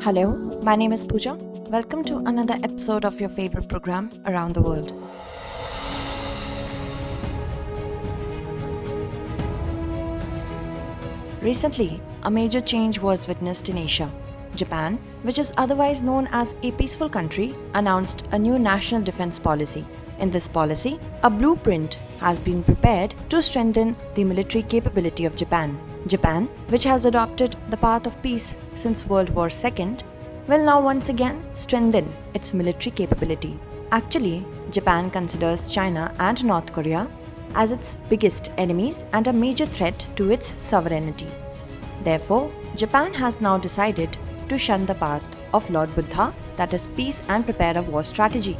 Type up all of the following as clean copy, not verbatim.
Hello, my name is Pooja. Welcome to another episode of your favorite program, Around the World. Recently, a major change was witnessed in Asia. Japan, which is otherwise known as a peaceful country, announced a new national defense policy. In this policy, a blueprint has been prepared to strengthen the military capability of Japan. Japan, which has adopted the path of peace since World War II, will now once again strengthen its military capability. Actually, Japan considers China and North Korea as its biggest enemies and a major threat to its sovereignty. Therefore, Japan has now decided to shun the path of Lord Buddha, that is, peace and prepare a war strategy.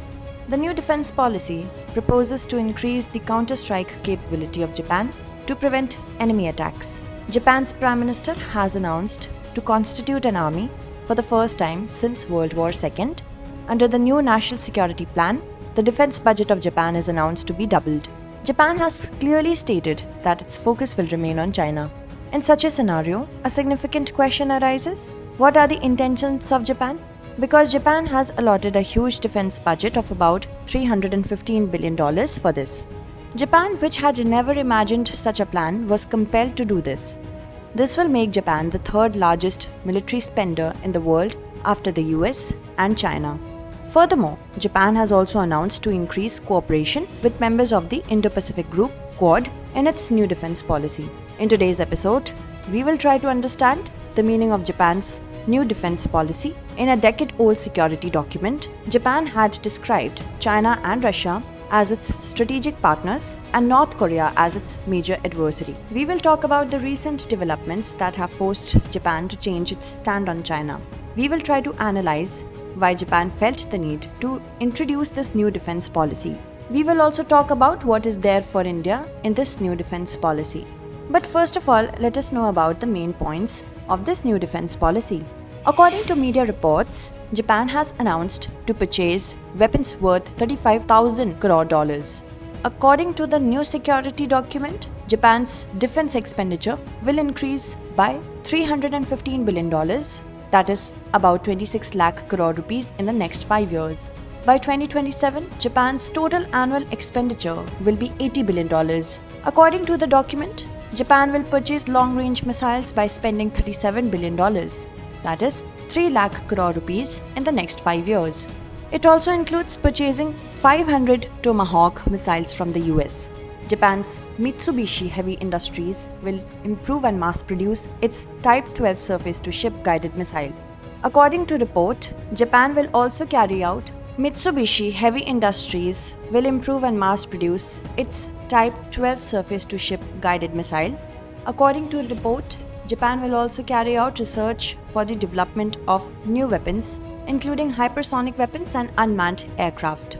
The new defense policy proposes to increase the counter-strike capability of Japan to prevent enemy attacks. Japan's Prime Minister has announced to constitute an army for the first time since World War II. Under the new National Security Plan, the defense budget of Japan is announced to be doubled. Japan has clearly stated that its focus will remain on China. In such a scenario, a significant question arises: what are the intentions of Japan? Because Japan has allotted a huge defense budget of about $315 billion for this. Japan, which had never imagined such a plan, was compelled to do this. This will make Japan the third largest military spender in the world after the US and China. Furthermore, Japan has also announced to increase cooperation with members of the Indo-Pacific Group, Quad, in its new defense policy. In today's episode, we will try to understand the meaning of Japan's new defense policy. In a decade-old security document, Japan had described China and Russia as its strategic partners and North Korea as its major adversary. We will talk about the recent developments that have forced Japan to change its stand on China. We will try to analyze why Japan felt the need to introduce this new defense policy. We will also talk about what is there for India in this new defense policy. But first of all, let us know about the main points of this new defense policy. According to media reports, Japan has announced to purchase weapons worth $35,000 crore. According to the new security document, Japan's defense expenditure will increase by $315 billion, that is about 26 lakh crore rupees in the next 5 years. By 2027, Japan's total annual expenditure will be $80 billion. According to the document, Japan will purchase long-range missiles by spending $37 billion. That is 3 lakh crore rupees in the next 5 years. It also includes purchasing 500 Tomahawk missiles from the US. Japan's Mitsubishi Heavy Industries will improve and mass produce its Type 12 surface-to-ship guided missile. According to report, Japan will also carry out Mitsubishi Heavy Industries will improve and mass produce its Type 12 surface-to-ship guided missile. According to report, Japan will also carry out research for the development of new weapons, including hypersonic weapons and unmanned aircraft.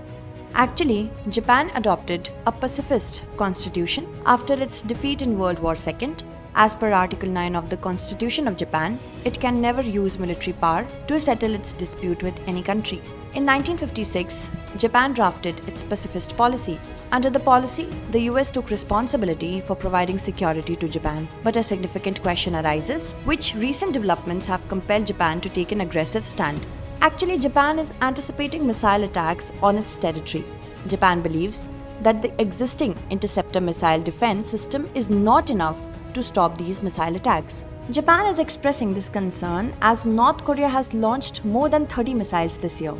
Actually, Japan adopted a pacifist constitution after its defeat in World War II. As per Article 9 of the Constitution of Japan, it can never use military power to settle its dispute with any country. In 1956, Japan drafted its pacifist policy. Under the policy, the US took responsibility for providing security to Japan. But a significant question arises: which recent developments have compelled Japan to take an aggressive stand? Actually, Japan is anticipating missile attacks on its territory. Japan believes that the existing interceptor missile defense system is not enough to stop these missile attacks. Japan is expressing this concern as North Korea has launched more than 30 missiles this year.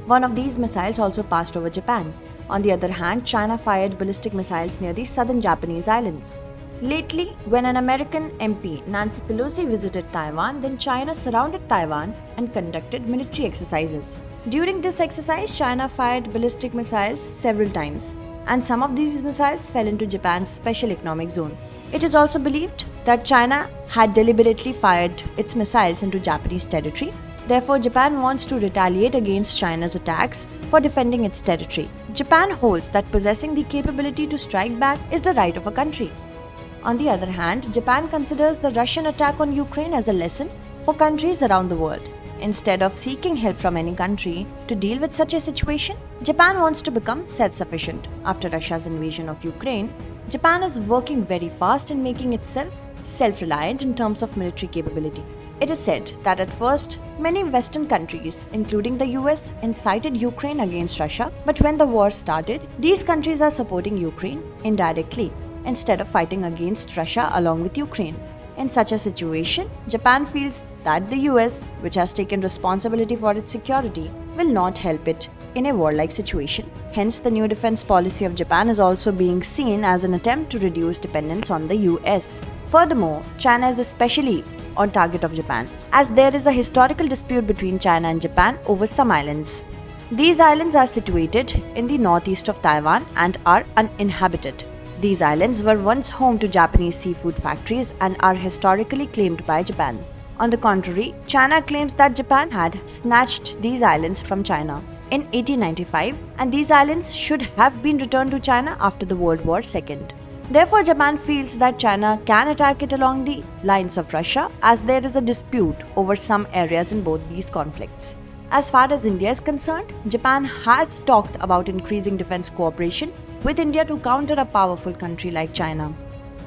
One of these missiles also passed over Japan. On the other hand, China fired ballistic missiles near the southern Japanese islands. Lately, when an American MP, Nancy Pelosi, visited Taiwan, then China surrounded Taiwan and conducted military exercises. During this exercise, China fired ballistic missiles several times, and some of these missiles fell into Japan's special economic zone. It is also believed that China had deliberately fired its missiles into Japanese territory. Therefore, Japan wants to retaliate against China's attacks for defending its territory. Japan holds that possessing the capability to strike back is the right of a country. On the other hand, Japan considers the Russian attack on Ukraine as a lesson for countries around the world. Instead of seeking help from any country to deal with such a situation, Japan wants to become self-sufficient. After Russia's invasion of Ukraine, Japan is working very fast in making itself self-reliant in terms of military capability. It is said that at first, many Western countries, including the US, incited Ukraine against Russia, but when the war started, these countries are supporting Ukraine indirectly instead of fighting against Russia along with Ukraine. In such a situation, Japan feels that the US, which has taken responsibility for its security, will not help it in a warlike situation. Hence, the new defense policy of Japan is also being seen as an attempt to reduce dependence on the US. Furthermore, China is especially on target of Japan, as there is a historical dispute between China and Japan over some islands. These islands are situated in the northeast of Taiwan and are uninhabited. These islands were once home to Japanese seafood factories and are historically claimed by Japan. On the contrary, China claims that Japan had snatched these islands from China in 1895, and these islands should have been returned to China after the World War II. Therefore, Japan feels that China can attack it along the lines of Russia, as there is a dispute over some areas in both these conflicts. As far as India is concerned, Japan has talked about increasing defense cooperation with India to counter a powerful country like China.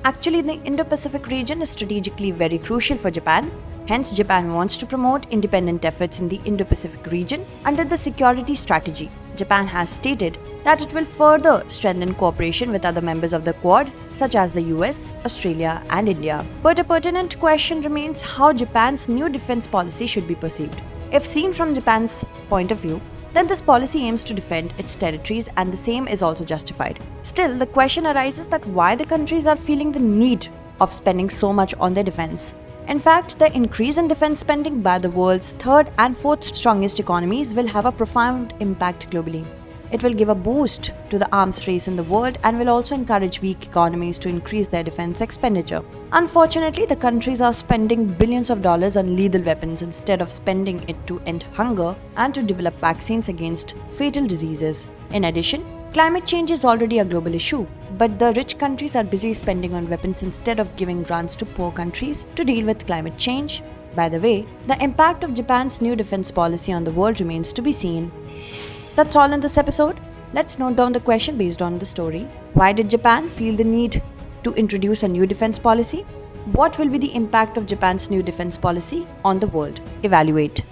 Actually, the Indo-Pacific region is strategically very crucial for Japan. Hence, Japan wants to promote independent efforts in the Indo-Pacific region under the security strategy. Japan has stated that it will further strengthen cooperation with other members of the Quad, such as the US, Australia, and India. But a pertinent question remains how Japan's new defense policy should be perceived. If seen from Japan's point of view, then this policy aims to defend its territories, and the same is also justified. Still, the question arises that why the countries are feeling the need of spending so much on their defense. In fact, the increase in defense spending by the world's third and fourth strongest economies will have a profound impact globally. It will give a boost to the arms race in the world and will also encourage weak economies to increase their defense expenditure. Unfortunately, the countries are spending billions of dollars on lethal weapons instead of spending it to end hunger and to develop vaccines against fatal diseases. In addition, climate change is already a global issue, but the rich countries are busy spending on weapons instead of giving grants to poor countries to deal with climate change. By the way, the impact of Japan's new defense policy on the world remains to be seen. That's all in this episode. Let's note down the question based on the story. Why did Japan feel the need to introduce a new defense policy? What will be the impact of Japan's new defense policy on the world? Evaluate.